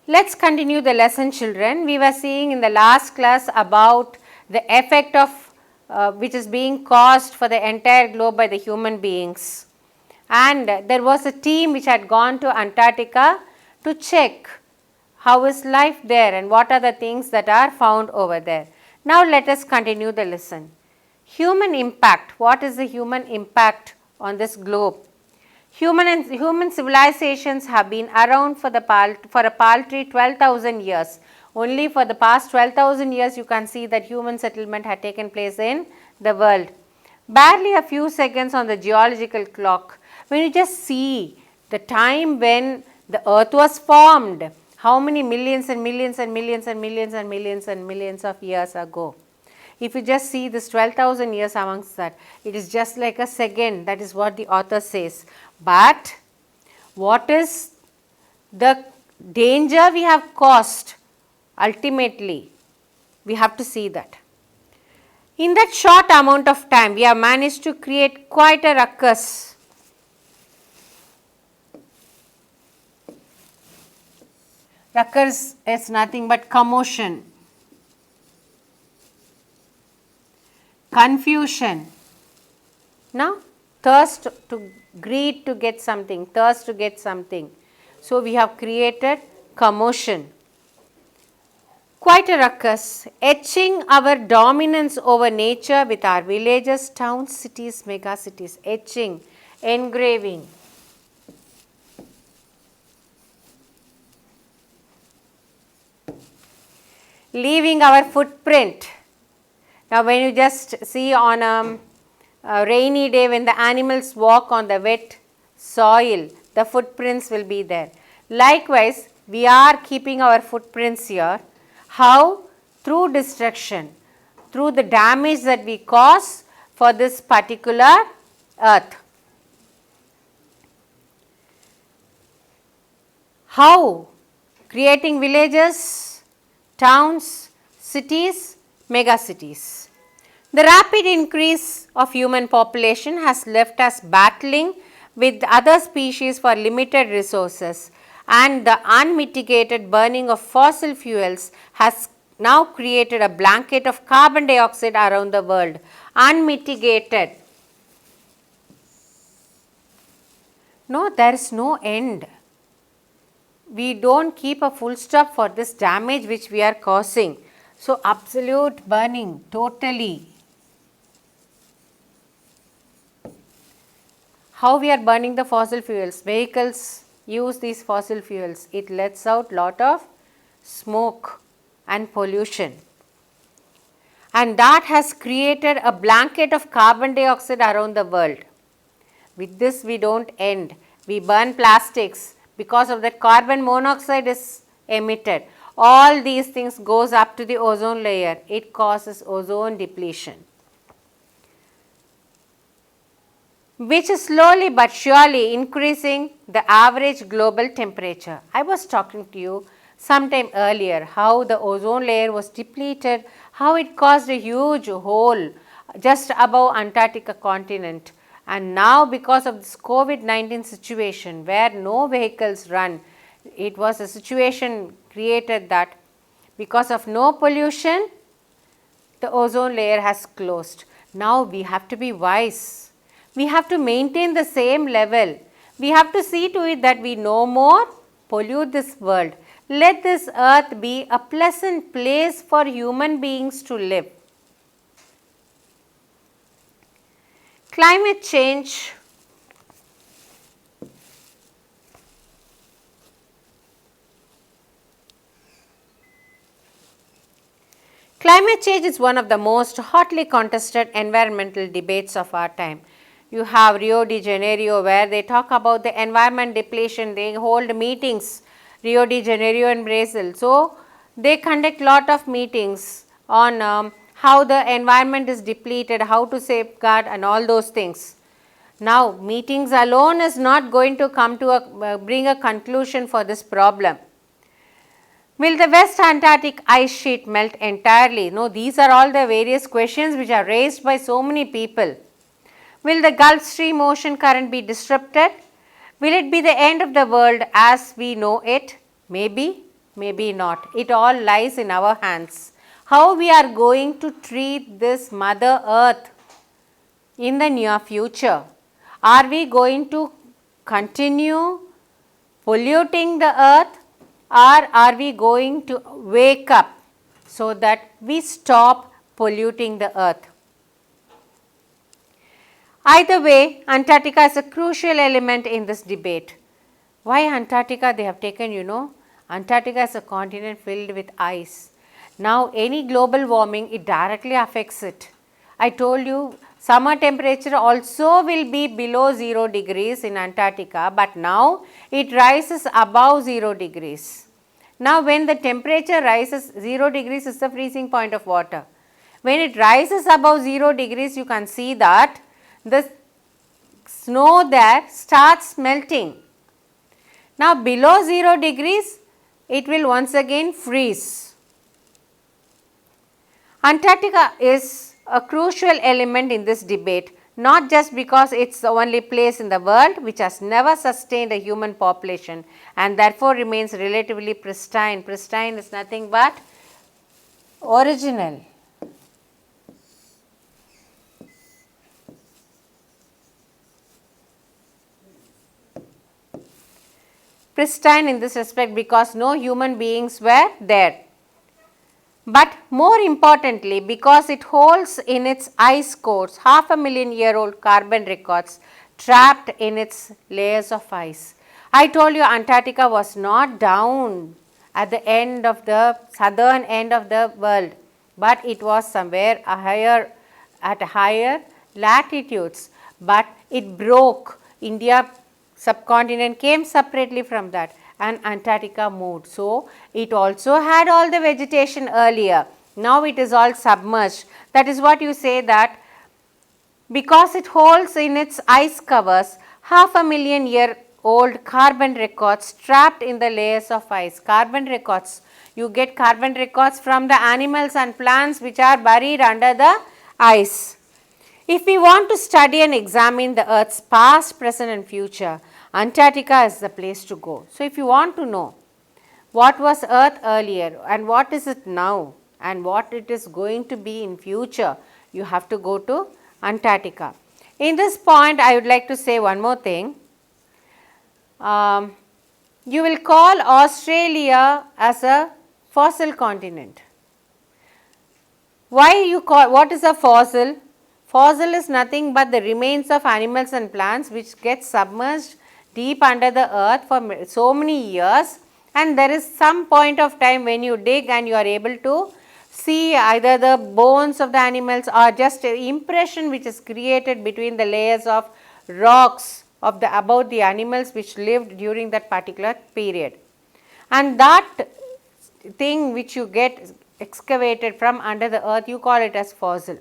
Let's continue the lesson, children. We were seeing in the last class about the effect of which is being caused for the entire globe by the human beings. And there was a team which had gone to Antarctica to check how is life there and what are the things that are found over there. Now let us continue the lesson. Human impact. What is the human impact on this globe? Human civilizations have been around for a paltry 12,000 years. Only for the past 12,000 years you can see that human settlement had taken place in the world. Barely a few seconds on the geological clock. When you just see the time when the earth was formed, how many millions and millions and millions and millions and millions and millions of years ago. If you just see this 12,000 years amongst that, it is just like a second. That is what the author says. But what is the danger we have caused? Ultimately, we have to see that. In that short amount of time, we have managed to create quite a ruckus. Ruckus is nothing but commotion, confusion. Now, thirst to greed to get something, thirst to get something. So, we have created commotion. Quite a ruckus, etching our dominance over nature with our villages, towns, cities, mega cities, etching, engraving. Leaving our footprint. Now, when you just see on a rainy day when the animals walk on the wet soil, the footprints will be there. Likewise, we are keeping our footprints here. How? Through destruction, through the damage that we cause for this particular earth. How? Creating villages, towns, cities, mega cities. The rapid increase of human population has left us battling with other species for limited resources, and the unmitigated burning of fossil fuels has now created a blanket of carbon dioxide around the world. Unmitigated. No, there is no end. We don't keep a full stop for this damage which we are causing. So, absolute burning, totally. How we are burning the fossil fuels? Vehicles use these fossil fuels. It lets out lot of smoke and pollution. And that has created a blanket of carbon dioxide around the world. With this we don't end. We burn plastics. Because of that, carbon monoxide is emitted. All these things goes up to the ozone layer. It causes ozone depletion, which is slowly but surely increasing the average global temperature. I was talking to you sometime earlier how the ozone layer was depleted, how it caused a huge hole just above Antarctica continent. And now because of this COVID-19 situation where no vehicles run, it was a situation created that because of no pollution, the ozone layer has closed. Now we have to be wise. We have to maintain the same level. We have to see to it that we no more pollute this world. Let this earth be a pleasant place for human beings to live. Climate change. Climate change is one of the most hotly contested environmental debates of our time. You have Rio de Janeiro where they talk about the environment depletion. They hold meetings, Rio de Janeiro and Brazil. So, they conduct lot of meetings on how the environment is depleted, how to safeguard and all those things. Now, meetings alone is not going to come to bring a conclusion for this problem. Will the West Antarctic ice sheet melt entirely? No, these are all the various questions which are raised by so many people. Will the Gulf Stream ocean current be disrupted? Will it be the end of the world as we know it? Maybe, maybe not. It all lies in our hands. How we are going to treat this Mother Earth in the near future? Are we going to continue polluting the earth, or are we going to wake up so that we stop polluting the earth? Either way, Antarctica is a crucial element in this debate. Why Antarctica? They have taken, Antarctica is a continent filled with ice. Now, any global warming, it directly affects it. I told you, summer temperature also will be below 0 degrees in Antarctica, but now it rises above 0 degrees. Now, when the temperature rises, 0 degrees is the freezing point of water. When it rises above 0 degrees, you can see that the snow there starts melting. Now, below 0 degrees, it will once again freeze. Antarctica is a crucial element in this debate, not just because it is the only place in the world which has never sustained a human population and therefore remains relatively pristine. Pristine is nothing but original. Pristine in this respect because no human beings were there. But more importantly, because it holds in its ice cores 500,000-year-old carbon records trapped in its layers of ice. I told you Antarctica was not down at the end of the southern end of the world, but it was somewhere at higher latitudes. But it broke. India subcontinent came separately from that, and Antarctica moved. So, it also had all the vegetation earlier. Now, it is all submerged. That is what you say, that because it holds in its ice covers 500,000-year-old carbon records trapped in the layers of ice. Carbon records, you get carbon records from the animals and plants which are buried under the ice. If we want to study and examine the Earth's past, present and future, Antarctica is the place to go. So, if you want to know what was Earth earlier and what is it now and what it is going to be in future, you have to go to Antarctica. In this point, I would like to say one more thing. You will call Australia as a fossil continent. Why you call, what is a fossil? Fossil is nothing but the remains of animals and plants which get submerged deep under the earth for so many years, and there is some point of time when you dig and you are able to see either the bones of the animals or just an impression which is created between the layers of rocks of about the animals which lived during that particular period. And that thing which you get excavated from under the earth, you call it as fossil.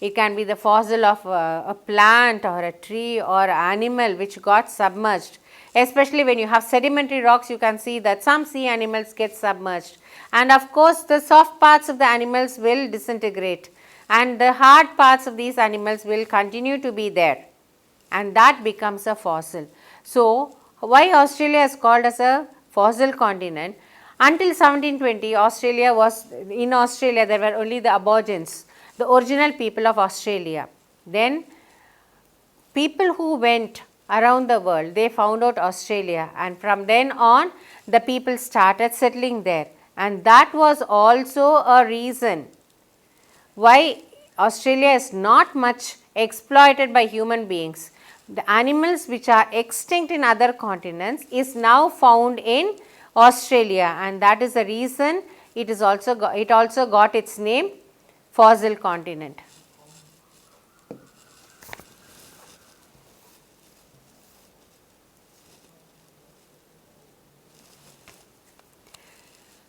It can be the fossil of a plant or a tree or animal which got submerged. Especially when you have sedimentary rocks, you can see that some sea animals get submerged. And of course, the soft parts of the animals will disintegrate and the hard parts of these animals will continue to be there, and that becomes a fossil. So, why Australia is called as a fossil continent? Until 1720, in Australia there were only the aborigines, the original people of Australia. Then people who went around the world, they found out Australia, and from then on the people started settling there, and that was also a reason why Australia is not much exploited by human beings. The animals which are extinct in other continents is now found in Australia, and that is the reason it also got its name fossil continent.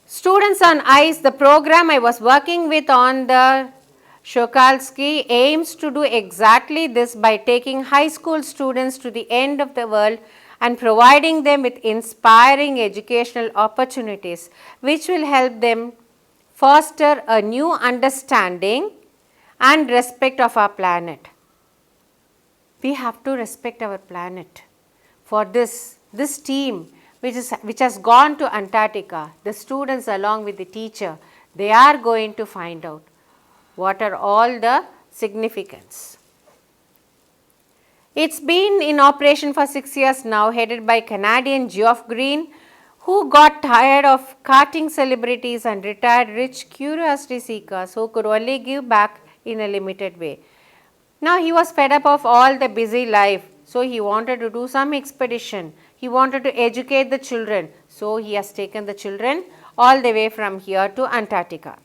Students on ice, the program I was working with on the Shokalski aims to do exactly this by taking high school students to the end of the world and providing them with inspiring educational opportunities which will help them foster a new understanding and respect of our planet. We have to respect our planet. For this team which has gone to Antarctica, the students along with the teacher, they are going to find out what are all the significance. It's been in operation for 6 years now, headed by Canadian Geoff Green, who got tired of carting celebrities and retired rich curiosity seekers who could only give back in a limited way. Now he was fed up of all the busy life, so he wanted to do some expedition. He wanted to educate the children, so he has taken the children all the way from here to Antarctica.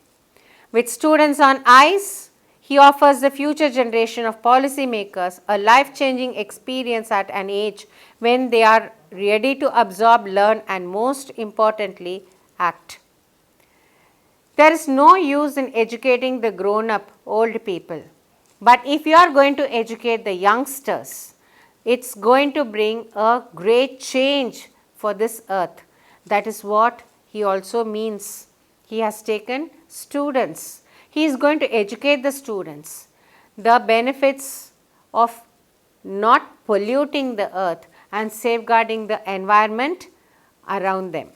With students on ice, he offers the future generation of policymakers a life-changing experience at an age when they are ready to absorb, learn, and most importantly, act. There is no use in educating the grown-up old people. But if you are going to educate the youngsters, it's going to bring a great change for this earth. That is what he also means. He has taken students. He is going to educate the students the benefits of not polluting the earth and safeguarding the environment around them.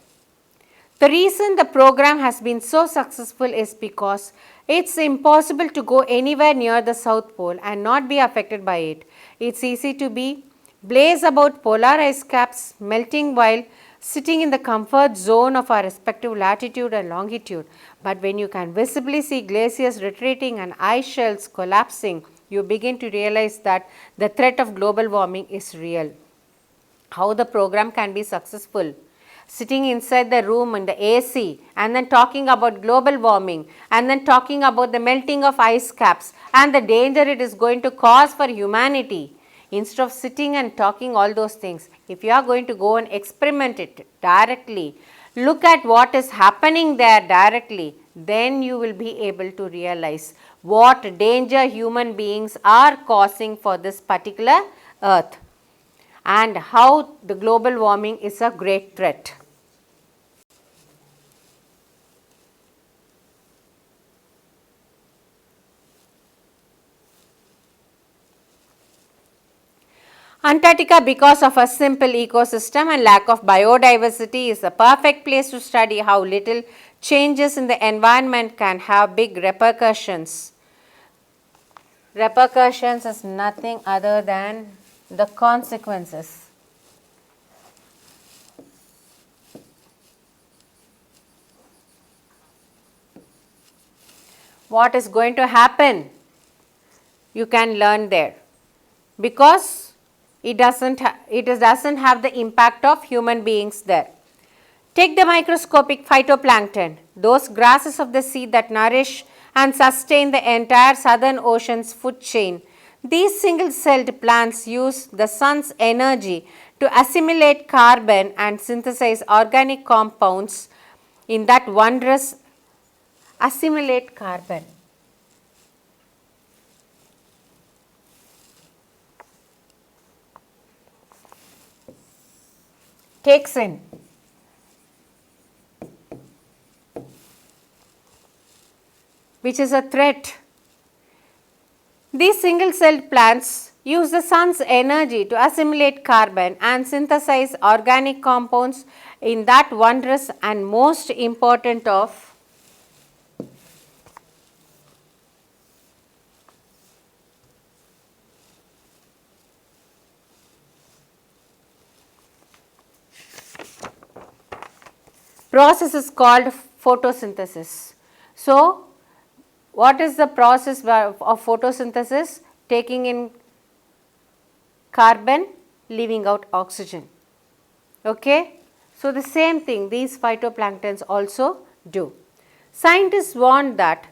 The reason the program has been so successful is because it's impossible to go anywhere near the South Pole and not be affected by it. It's easy to be blaze about polar ice caps melting while sitting in the comfort zone of our respective latitude and longitude. But when you can visibly see glaciers retreating and ice shelves collapsing, you begin to realize that the threat of global warming is real. How the program can be successful? Sitting inside the room in the AC and then talking about global warming and then talking about the melting of ice caps and the danger it is going to cause for humanity. Instead of sitting and talking all those things, if you are going to go and experiment it directly, look at what is happening there directly, then you will be able to realize what danger human beings are causing for this particular earth, and how the global warming is a great threat. Antarctica, because of a simple ecosystem and lack of biodiversity, is the perfect place to study how little changes in the environment can have big repercussions. Repercussions is nothing other than the consequences. What is going to happen? You can learn there, because it doesn't have the impact of human beings there. Take the microscopic phytoplankton, those grasses of the sea that nourish and sustain the entire southern ocean's food chain. These single-celled plants use the sun's energy to assimilate carbon and synthesize organic compounds in that wondrous assimilate carbon. Takes in. Which is a threat. These single-celled plants use the sun's energy to assimilate carbon and synthesize organic compounds in that wondrous and most important of process is called photosynthesis. So, what is the process of photosynthesis? Taking in carbon, leaving out oxygen. Okay? So, the same thing these phytoplanktons also do. Scientists warn that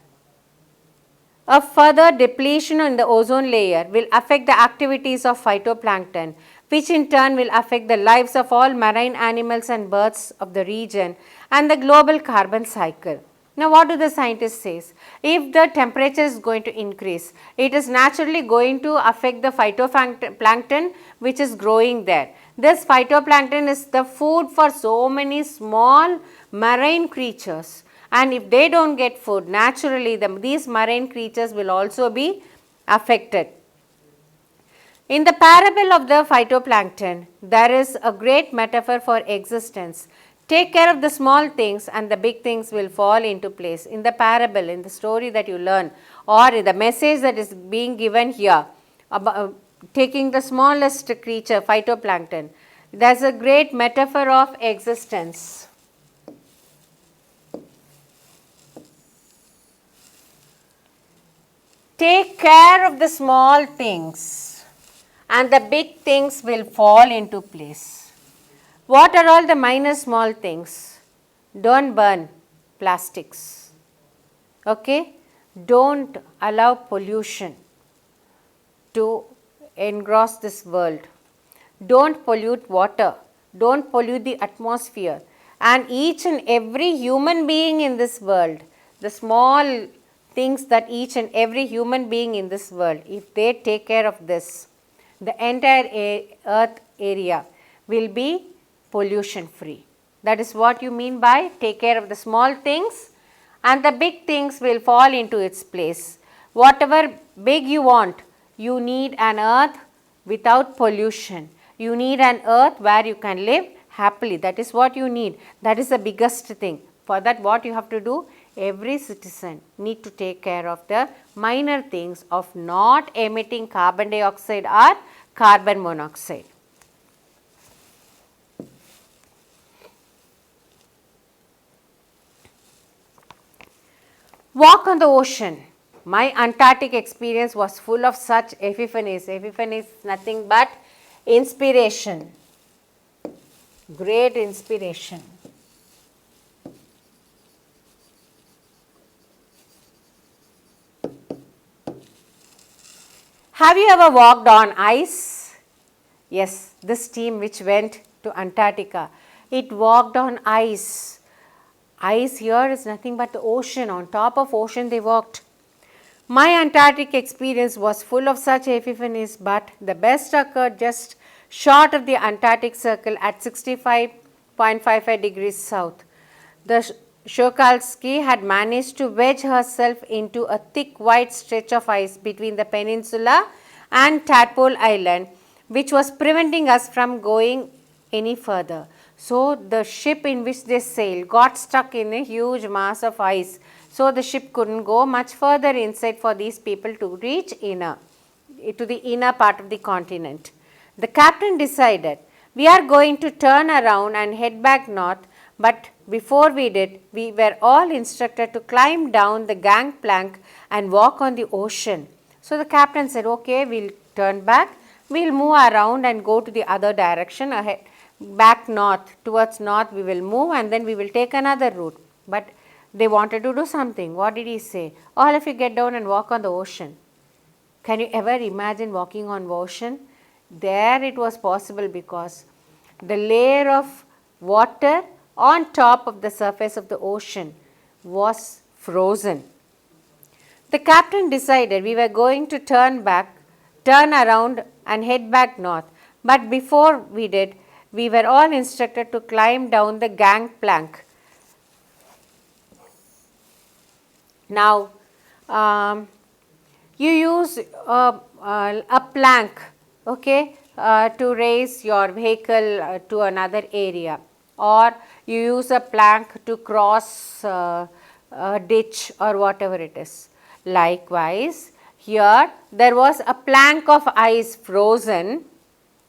a further depletion in the ozone layer will affect the activities of phytoplankton, which in turn will affect the lives of all marine animals and birds of the region and the global carbon cycle. Now, what do the scientists say? If the temperature is going to increase, it is naturally going to affect the phytoplankton which is growing there. This phytoplankton is the food for so many small marine creatures, and if they don't get food, naturally these marine creatures will also be affected. In the parable of the phytoplankton, there is a great metaphor for existence. Take care of the small things and the big things will fall into place. In the parable, in the story that you learn, or in the message that is being given here, about, taking the smallest creature, phytoplankton, there is a great metaphor of existence. Take care of the small things and the big things will fall into place. What are all the minor small things? Don't burn plastics. Okay? Don't allow pollution to engross this world. Don't pollute water. Don't pollute the atmosphere. And each and every human being in this world, the small things that each and every human being in this world, if they take care of this, the entire earth area will be pollution free. That is what you mean by take care of the small things and the big things will fall into its place. Whatever big you want, you need an earth without pollution. You need an earth where you can live happily. That is what you need. That is the biggest thing. For that, what you have to do? Every citizen need to take care of the minor things of not emitting carbon dioxide or carbon monoxide. Walk on the ocean. My Antarctic experience was full of such epiphanies. Epiphany is nothing but inspiration. Great inspiration. Have you ever walked on ice? Yes, this team which went to Antarctica, it walked on ice. Ice here is nothing but the ocean. On top of ocean they walked. My Antarctic experience was full of such epiphanies, but the best occurred just short of the Antarctic Circle at 65.55 degrees south. The Shokalski had managed to wedge herself into a thick white stretch of ice between the peninsula and Tadpole Island, which was preventing us from going any further. So, the ship in which they sailed got stuck in a huge mass of ice. So, the ship couldn't go much further inside for these people to reach to the inner part of the continent. The captain decided, we are going to turn around and head back north, but before we did, we were all instructed to climb down the gangplank and walk on the ocean. So, the captain said, okay, we'll turn back, we'll move around and go to the other direction ahead. Back north, towards north we will move and then we will take another route. But they wanted to do something. What did he say? All of you get down and walk on the ocean. Can you ever imagine walking on ocean? There it was possible because the layer of water on top of the surface of the ocean was frozen. The captain decided we were going to turn around and head back north. But before we did, we were all instructed to climb down the gangplank. Now, you use a plank, okay, to raise your vehicle to another area, or you use a plank to cross a ditch or whatever it is. Likewise, here there was a plank of ice frozen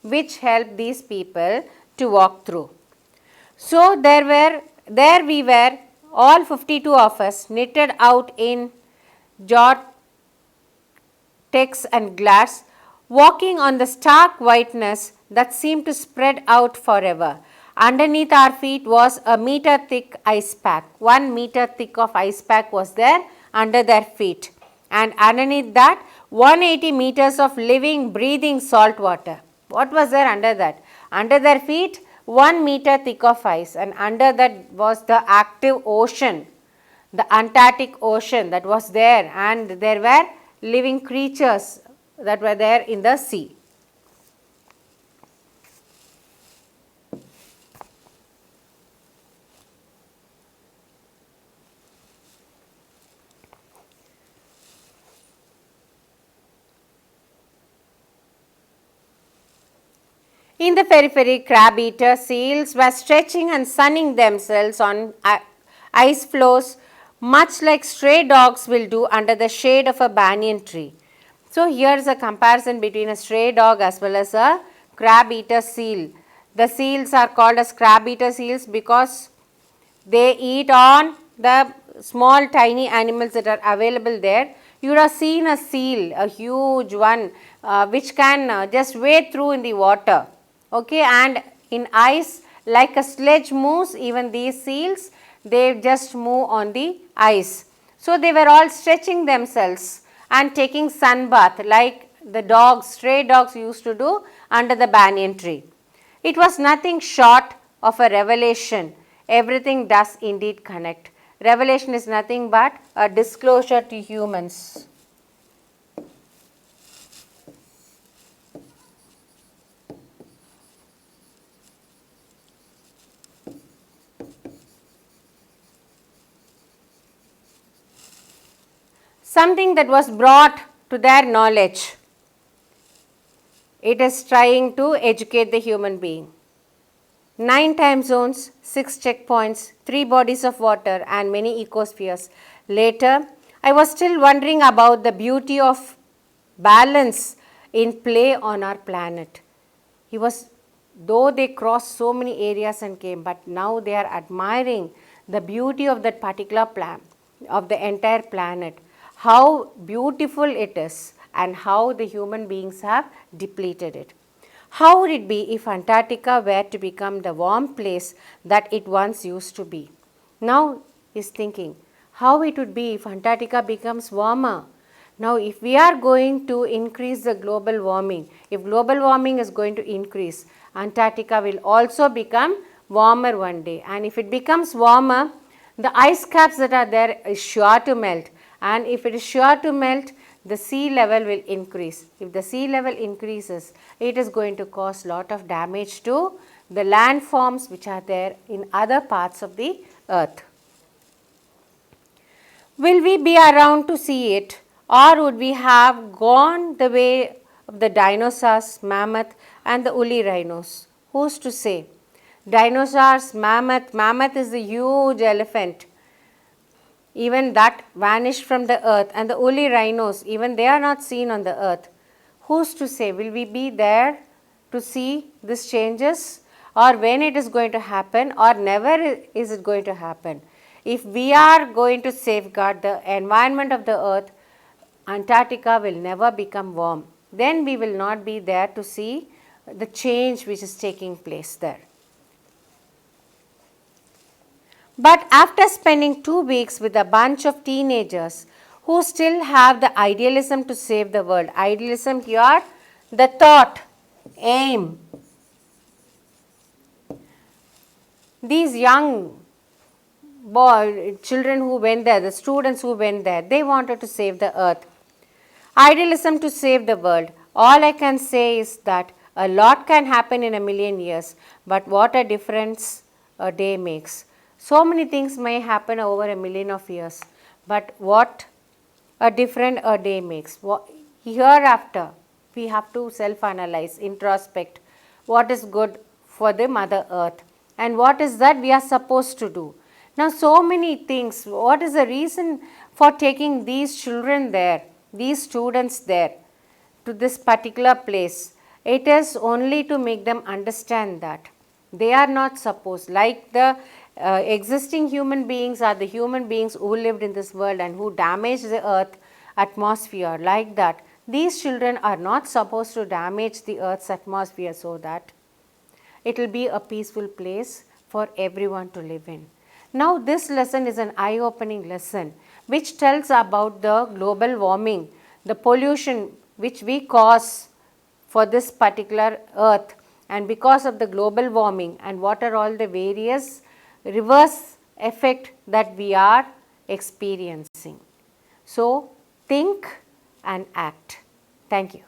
which helped these people to walk through. So, there we were, all 52 of us knitted out in jortex and glass, walking on the stark whiteness that seemed to spread out forever. Underneath our feet was a meter thick ice pack. 1 meter thick of ice pack was there under their feet. And underneath that, 180 meters of living, breathing salt water. What was there under that? Under their feet, 1 meter thick of ice, and under that was the active ocean, the Antarctic Ocean that was there, and there were living creatures that were there in the sea. In the periphery, crab-eater seals were stretching and sunning themselves on ice floes, much like stray dogs will do under the shade of a banyan tree. So here is a comparison between a stray dog as well as a crab-eater seal. The seals are called as crab-eater seals because they eat on the small tiny animals that are available there. You would have seen a seal, a huge one, which can just wade through in the water. Okay, and in ice, like a sledge moves, even these seals, they just move on the ice. So they were all stretching themselves and taking sun bath like the dogs, stray dogs used to do under the banyan tree. It was nothing short of a revelation. Everything does indeed connect. Revelation is nothing but a disclosure to humans. Something that was brought to their knowledge. It is trying to educate the human being. 9 time zones, 6 checkpoints, 3 bodies of water and many ecospheres. Later, I was still wondering about the beauty of balance in play on our planet. He was, though they crossed so many areas and came, but now they are admiring the beauty of that particular plan, of the entire planet, how beautiful it is and how the human beings have depleted it. How would it be if Antarctica were to become the warm place that it once used to be? Now he's thinking, how it would be if Antarctica becomes warmer. Now if we are going to increase the global warming, if global warming is going to increase, Antarctica will also become warmer one day. And if it becomes warmer, the ice caps that are there is sure to melt. And if it is sure to melt, the sea level will increase. If the sea level increases, it is going to cause lot of damage to the landforms which are there in other parts of the earth. Will we be around to see it, or would we have gone the way of the dinosaurs, mammoth and the woolly rhinos? Who's to say? Dinosaurs, mammoth is the huge elephant. Even that vanished from the earth, and the woolly rhinos, even they are not seen on the earth. Who's to say? Will we be there to see these changes, or when it is going to happen, or never is it going to happen? If we are going to safeguard the environment of the earth, Antarctica will never become warm. Then we will not be there to see the change which is taking place there. But after spending 2 weeks with a bunch of teenagers who still have the idealism to save the world, idealism here, the thought, aim. These young children who went there, the students who went there, they wanted to save the earth. Idealism to save the world. All I can say is that a lot can happen in a million years, but what a difference a day makes. So many things may happen over a million of years, but what a difference a day makes. Hereafter, we have to self-analyze, introspect what is good for the Mother Earth and what is that we are supposed to do. Now, so many things. What is the reason for taking these children there, these students there, to this particular place? It is only to make them understand that they are not supposed, like the existing human beings are the human beings who lived in this world and who damaged the earth atmosphere, like that. These children are not supposed to damage the earth's atmosphere so that it will be a peaceful place for everyone to live in. Now this lesson is an eye-opening lesson which tells about the global warming, the pollution which we cause for this particular earth, and because of the global warming, and what are all the various reverse effect that we are experiencing. So think and act. Thank you.